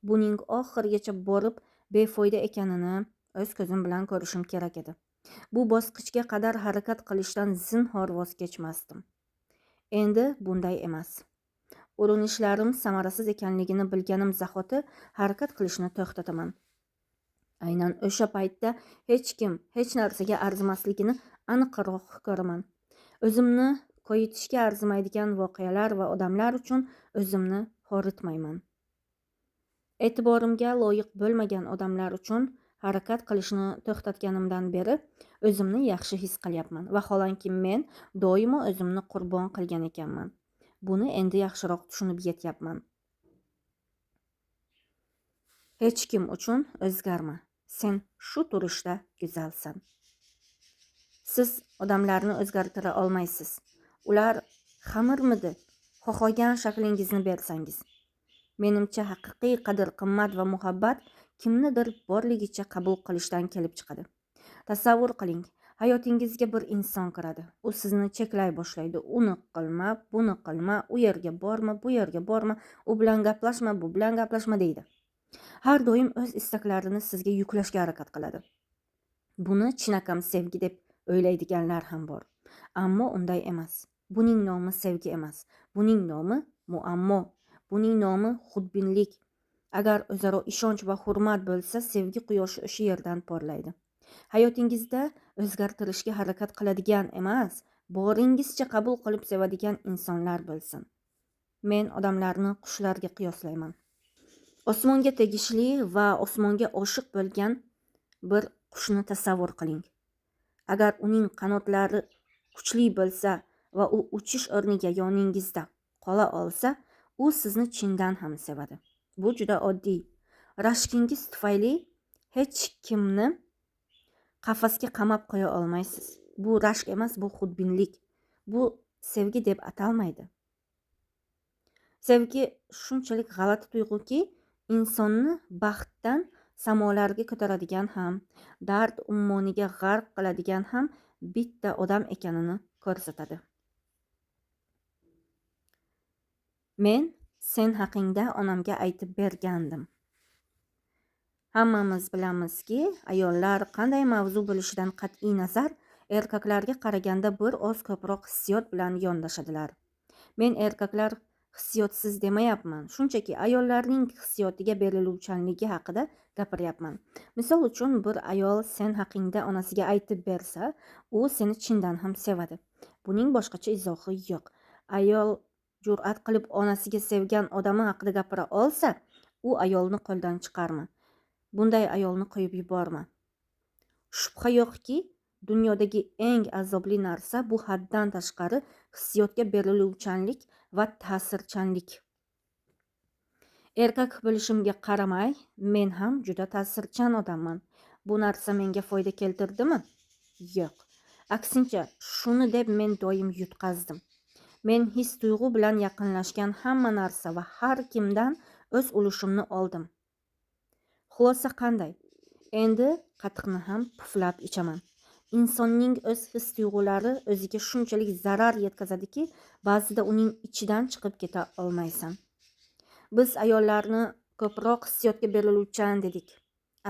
Buning oxirigacha borib befoyda ekanini o'z ko'zim bilan ko'rishim kerak edi. Bu bosqichga qadar harakat qilishdan zinhor voz kechmasdim. Endi bunday emas. Urinishlarim samarasiz ekanligini bilganim zahoti harakat qilishni to'xtataman. Aynan o'sha paytda hech kim hech narsaga arzimasligini aniqroq ko'raman. O'zimni koyitishga arzimaydigan voqealar va odamlar uchun o'zimni xoritmayman. E'tiborimga loyiq bo'lmagan odamlar uchun harakat qilishni to'xtatganimdan beri o'zimni yaxshi his qilyapman. Vaholanki men doimo o'zimni qurbon qilgan ekanman. Buni endi yaxshiroq tushunib yetyapman. Hech kim uchun o'zgarma. Sen shu turishda go'zalsan. Siz odamlarni o'zgartira olmaysiz. Ular xamirmidi? Xohlagan shaklingizni bersangiz. Menimcha haqiqiy qadr-qimmat va muhabbat kimnidir borligicha qabul qilishdan kelib chiqadi. Tasavvur qiling, hayotingizga bir inson kiradi. U sizni cheklay boshlaydi. Uni qilma, buni qilma, u yerga borma, bu yerga borma, u bilan gaplashma, bu bilan gaplashma deydi. Har doim o'z istaklarini sizga yuklashga harakat qiladi. Buni chinakam sevgi deb o'ylaydiganlar ham bor. Ammo unday emas. Buning nomi sevgi emas. Buning nomi muammo. Buning nomi xudbinlik. Agar o'zaro ishonch va hurmat bo'lsa, sevgi quyoshi o'sha yerdan porlaydi. Hayotingizda o'zgartirishga harakat qiladigan emas, boringizcha qabul qilib sevadigan insonlar bo'lsin. Men odamlarni qushlarga qiyoslayman. Osmonga tegishli va osmonga oshiq bo'lgan bir qushni tasavvur qiling. Agar uning qanotlari kuchli bo'lsa va u uchish o'rniga yoningizda qola olsa, u sizni chindan ham sevadi. Bu juda oddiy. Rashkingiz tufayli hech kimni qafasga qamab qo'ya olmaysiz. Bu rashk emas, bu xudbinlik. Bu sevgi deb atalmaydi. Sevgi shunchalik g'alati tuyg'uki, insonni baxtdan samolarga ko'taradigan ham, dard ummoniga g'arq qiladigan ham bitta odam ekanini ko'rsatadi. Men sen haqingda onamga aytib bergandim. Hammamiz bilamizki, ayollar qanday mavzu bo'lishidan qat'iy nazar erkaklarga qaraganda bir oz ko'proq hissiyot bilan yondashadilar. Men erkaklar hissiyotsiz demayapman, shunchaki ayollarning hissiyotiga beriluvchanligi haqida gapiryapman. Misol uchun, bir ayol sen haqingda onasiga aytib bersa, u seni chindan ham sevadi. Buning boshqacha izohi yo'q. Ayol jur'at qilib onasiga sevgan odami haqida gapira olsa, u ayolni qo'ldan chiqarma. Bunday ayolni qo'yib yuborma. Shubha yo'qki, dunyodagi eng azobli narsa bu haddan tashqari hissiyotga beriluvchanlik va ta'sirchanlik. Erkak bo'lishimga qaramay, men ham juda ta'sirchan odamman. Bu narsa menga foyda keltirdimi? Yo'q. Aksincha, shuni deb men doim yutqazdim. Men his tuyg'u bilan yaqinlashgan hamma narsa va har kimdan o'z ulushimni oldim. Xulosa qanday? Endi qatiqni ham puflab ichaman. Insonning o'z his tuyg'ulari o'ziga shunchalik zarar yetkazadiki, ba'zida uning ichidan chiqib keta olmaysan. Biz ayollarni ko'proq hissiyotga beriluvchan dedik.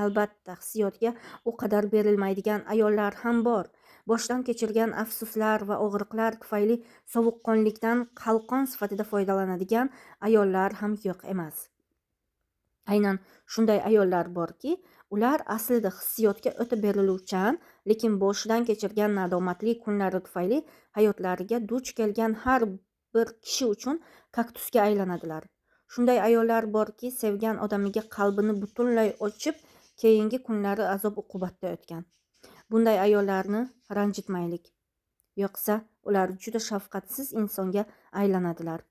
Albatta, hissiyotga u qadar berilmaydigan ayollar ham bor. Boshdan kechirgan afsuslar va og'riqlar tufayli sovuqqonlikdan qalqon sifatida foydalanadigan ayollar ham yo'q emas. Aynan shunday ayollar borki, ular aslida hissiyotga o'ta beriluvchan, lekin boshidan kechirgan nadomatli kunlari tufayli hayotlariga duch kelgan har bir kishi uchun kaktusga aylanadilar. Shunday ayollar borki, sevgan odamiga qalbini butunlay ochib, keyingi kunlari azob-uqubatda o'tgan. Bunday ayollarni ranjitmaylik, yo'qsa ular juda shafqatsiz insonga aylanadilar.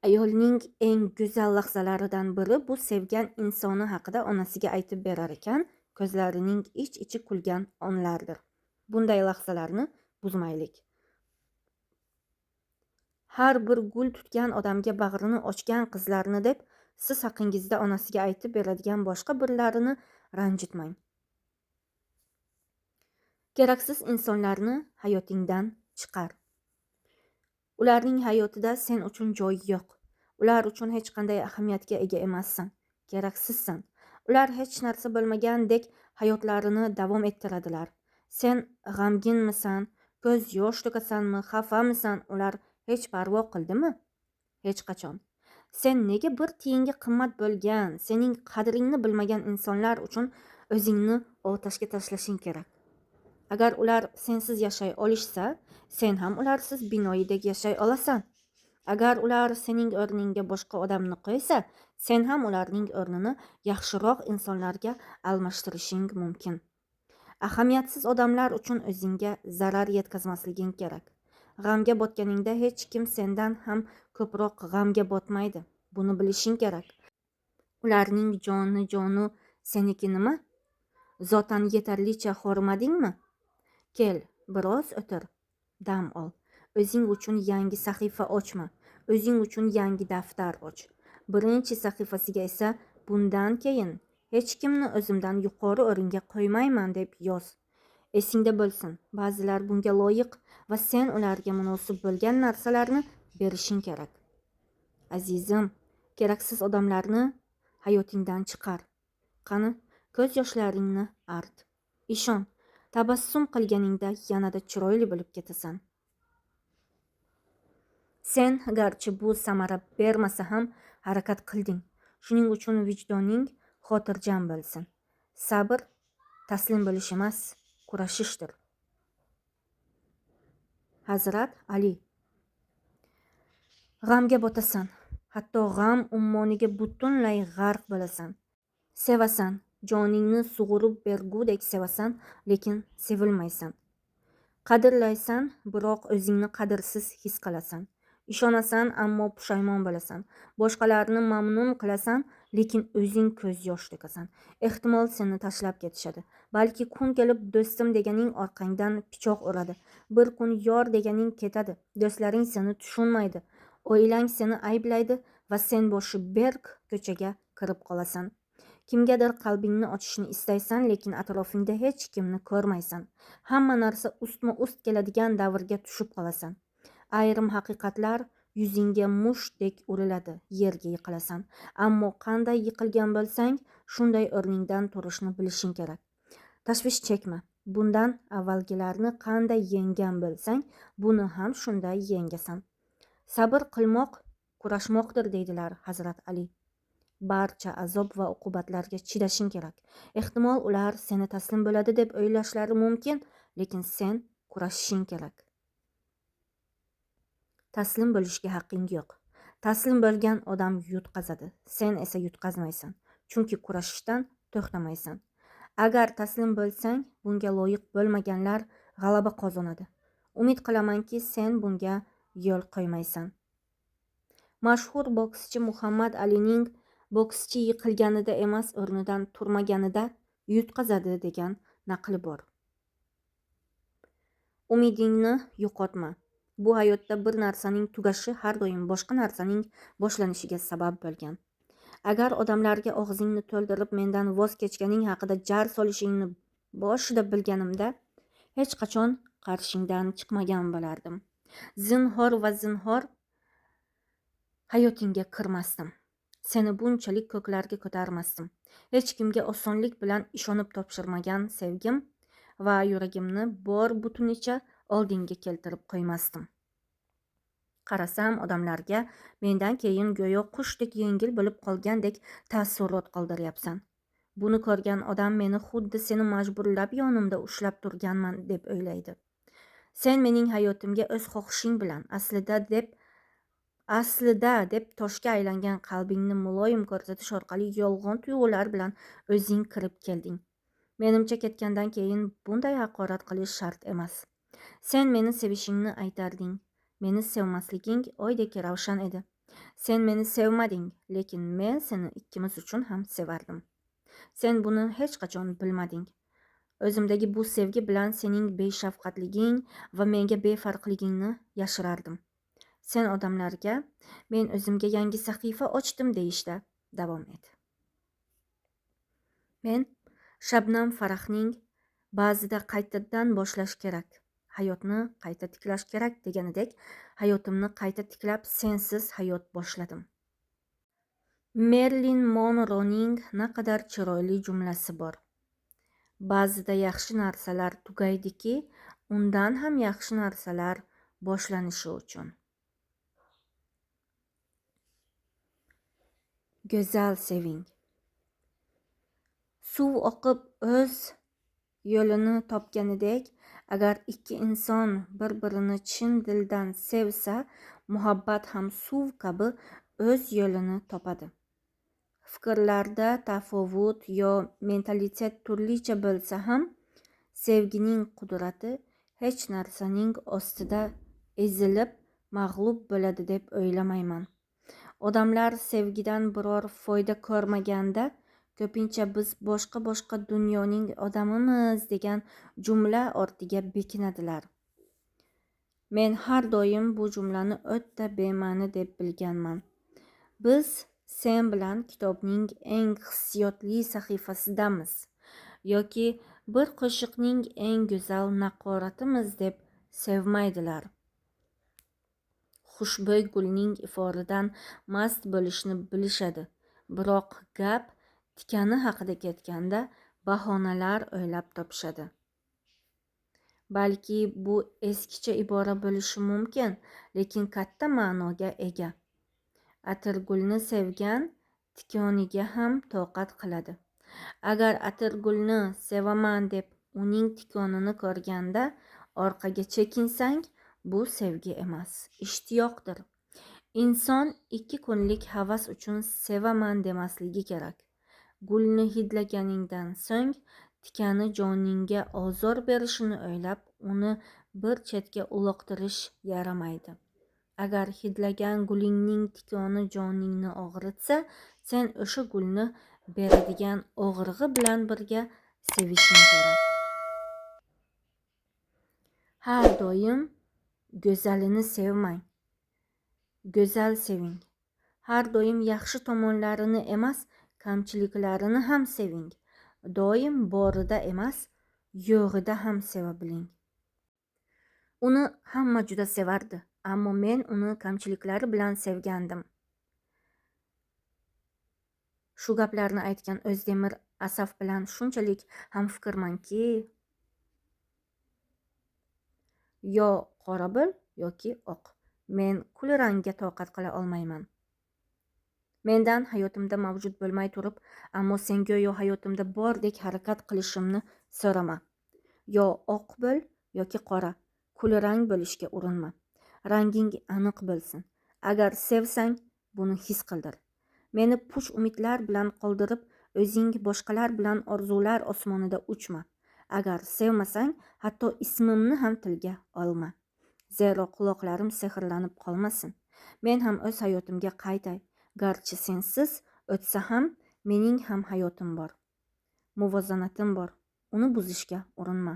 Ayolning eng go'zal lahzalaridan biri bu sevgan insoni haqida onasiga aytib berar ekan, ko'zlarining ich-ichi kulgan onlardir. Bunday lahzalarni buzmaylik. Har bir gul tutgan odamga bag'rini ochgan qizlarni deb siz haqingizda onasiga aytib beradigan boshqa birlarini ranjitmang. Keraksiz insonlarni hayotingdan chiqar. Ularning hayotida sen uchun joy yo'q. Ular uchun hech qanday ahamiyatga ega emassan. Keraksizsan. Ular hech narsa bo'lmagandek hayotlarini davom ettiradilar. Sen g'amginmisan, ko'z yosh to'kasanmi, xafamisan, ular hech parvo qildimi? Hech qachon. Sen nega bir tiyinga qimmat bo'lgan, sening qadringni bilmagan insonlar uchun o'zingni otashga tashlashing kerak? Agar ular sensiz yashay olishsa, sen ham ularsiz binoyidek yashay olasan. Agar ular sening o'rningga boshqa odamni qo'ysa, sen ham ularning o'rnini yaxshiroq insonlarga almashtirishing mumkin. Ahamiyatsiz odamlar uchun o'zingga zarar yetkazmasliging kerak. G'amga botganingda hech kim sendan ham ko'proq g'amga botmaydi. Buni bilishing kerak. Ularning joni seniki nima? Zotan yetarlicha xormadingmi? Kel, biroz o'tir, dam ol. O'zing uchun yangi sahifa ochma. O'zing uchun yangi daftar och. Birinchi sahifasiga esa bundan keyin hech kimni o'zimdan yuqori o'ringa qo'ymayman deb yoz. Esingda bo'lsin, ba'zilar bunga loyiq va sen ularga munosib bo'lgan narsalarni berishing kerak. Azizim, keraksiz odamlarni hayotingdan chiqar. Qani, ko'z yoshlaringni art. Ishon, tabassum qilganingda yanada chiroyli bo'lib ketasan. Sen garchi bu samara bermasa ham harakat qilding. Shuning uchun vijdoning xotirjam bo'lsin. Sabr taslim bo'lish emas, kurashishdir. Hazrat Ali. G'amga botasan, hatto g'am ummoniga butunlay g'arq bo'lasan. Sevasan, joningni sug'urib bergudek sevasan, lekin sevilmaysan. Qadrlaysan, biroq o'zingni qadrsiz his qilasan. Ishonasan, ammo pushaymon bo'lasan. Boshqalarni mamnun qilasan, lekin o'zing ko'z yosh to'kasan. Ehtimol seni tashlab ketishadi. Balki kun kelib do'stim deganing orqangdan pichoq uradi. Bir kun yor deganing ketadi. Do'stlaring seni tushunmaydi. Oilang seni ayblaydi va sen boshi berk ko'chaga kirib qolasan. Kimgadir qalbingni ochishni istaysan, lekin atrofingda hech kimni ko'rmaysan. Hamma narsa ustma-ust keladigan davrga tushib qolasan. Ayrim haqiqatlar yuzingga mushtdek uriladi, yerga yiqilasan. Ammo qanday yiqilgan bo'lsang, shunday o'rningdan turishni bilishing kerak. Tashvish chekma. Bundan avvalgilarni qanday yenggan bo'lsang, buni ham shunday yengasan. Sabr qilmoq kurashmoqdir deydilar Hazrat Ali. Barcha azob va uqubatlarga chidashing kerak. Ehtimol ular seni taslim bo'ladi deb o'ylashlari mumkin, lekin sen kurashishing kerak. Taslim bo'lishga haqqing yo'q. Taslim bo'lgan odam yutqazadi, sen esa yutqazmaysan, chunki kurashishdan to'xtamaysan. Agar taslim bo'lsang, bunga loyiq bo'lmaganlar g'alaba qozonadi. Umid qilamanki, sen bunga yo'l qo'ymaysan. Mashhur bokschi Muhammad Alining bokschi yiqilganida emas, o'rnidan turmaganida yutqazadi degan naqli bor. Umidingni yo'qotma. Bu hayotda bir narsaning tugashi har doim boshqa narsaning boshlanishiga sabab bo'lgan. Agar odamlarga og'zingni to'ldirib mendan voz kechganing haqida jar solishingni boshida bilganimda, hech qachon qarshingdan chiqmagan bo'lardim. Zinhor va zinhor hayotingga kirmasdim. Seni bunchalik ko'klarga ko'tarmasdim. Hech kimga osonlik bilan ishonib topshirmagan sevgim va yuragimni bor butunicha oldingga keltirib qo'ymasdim. Qarasam odamlarga mendan keyin go'yo qushdek yengil bo'lib qolgandek taassurot qoldiryapsan. Buni ko'rgan odam meni xuddi seni majburlab yonimda ushlab turganman deb o'ylaydi. Sen mening hayotimga o'z xohishing bilan aslida deb toshga aylangan qalbingni muloyim ko'rsatish orqali yolg'on tuyg'ular bilan o'zing kirib kelding. Menimcha ketgandan keyin bunday haqorat qilish shart emas. Sen meni sevishingni aytarding. Meni sevmasliging oydek ravshan edi. Sen meni sevmading, lekin men seni ikkimiz uchun ham sevardim. Sen buni hech qachon bilmading. O'zimdagi bu sevgi bilan sening beshafqatliging va menga befarqligingni yashirardim. Sen odamlarga men o'zimga yangi sahifa ochdim deyishda davom et. Men Shabnam Farahning ba'zida qaytadan boshlash kerak, hayotni qayta tiklash kerak deganidek hayotimni qayta tiklab sensiz hayot boshladim. Marilyn Monroening naqadar chiroyli jumlasi bor. Ba'zida yaxshi narsalar tugaydiki, undan ham yaxshi narsalar boshlanishi uchun. Go'zal seving. Suv oqib o'z yo'lini topganidek, agar ikki inson bir-birini chin dildan sevsa, muhabbat ham suv kabi o'z yo'lini topadi. Fikrlarda tafovut yo mentalitet turlicha bo'lsa ham, sevgining qudrati hech narsaning ostida ezilib mag'lub bo'ladi deb o'ylamayman. Odamlar sevgidan biror foyda ko'rmaganda ko'pincha biz boshqa dunyoning odamimiz degan jumla ortiga bekinadilar. Men har doim bu jumlani o'ta bema'ni deb bilganman. Biz sen bilan kitobning eng hissiyotli sahifasidamiz yoki bir qo'shiqning eng go'zal naqoratimiz deb sevmaydilar. Xushbo'y gulning iforidan mast bo'lishni bilishadi, biroq gap tikani haqida ketganda bahonalar o'ylab topishadi. Balki bu eskicha ibora bo'lishi mumkin, lekin katta ma'noga ega. Atirgulni sevgan tikoniga ham toqat qiladi. Agar atirgulni sevaman deb uning tikonini ko'rganda orqaga chekinsang, bu sevgi emas, ishtiyoqdir. Inson 2 kunlik havas uchun sevaman demasligi kerak. Gulni hidlaganingdan so'ng tikani joningga ozor berishini o'ylab uni bir chetga uloqtirish yaramaydi. Agar hidlagan gulingning tikoni joningni og'ritsa, sen o'sha gulni beradigan og'rig'i bilan birga sevishing kerak. Har doim go'zalini sevmang. Go'zal seving. Har doim yaxshi tomonlarini emas, kamchiliklarini ham seving. Doim borida emas, yo'g'ida ham seva biling. Uni hamma juda sevardi, ammo men uni kamchiliklari bilan sevgandim. Shu gaplarni aytgan O'zdemir Asaf bilan shunchalik hamfikrmanki, yo qora bo'l yoki oq. Men kul rangga toqat qila olmayman. Mendan hayotimda mavjud bo'lmay turib, ammo sen go'yo hayotimda bordek harakat qilishimni so'rama. Yo oq bo'l yoki qora. Kul rang bo'lishga urinma. Ranging aniq bo'lsin. Agar sevsang, buni his qildir. Meni puch umidlar bilan qoldirib, o'zing boshqalar bilan orzular osmonida uchma. Agar sevmasang, hatto ismimni ham tilga olma. Zero quloqlarim sehrlanib qolmasin. Men ham o'z hayotimga qaytay. Garchi sensiz o'tsa ham mening ham hayotim bor. Muvozanatim bor. Uni buzishga urinma.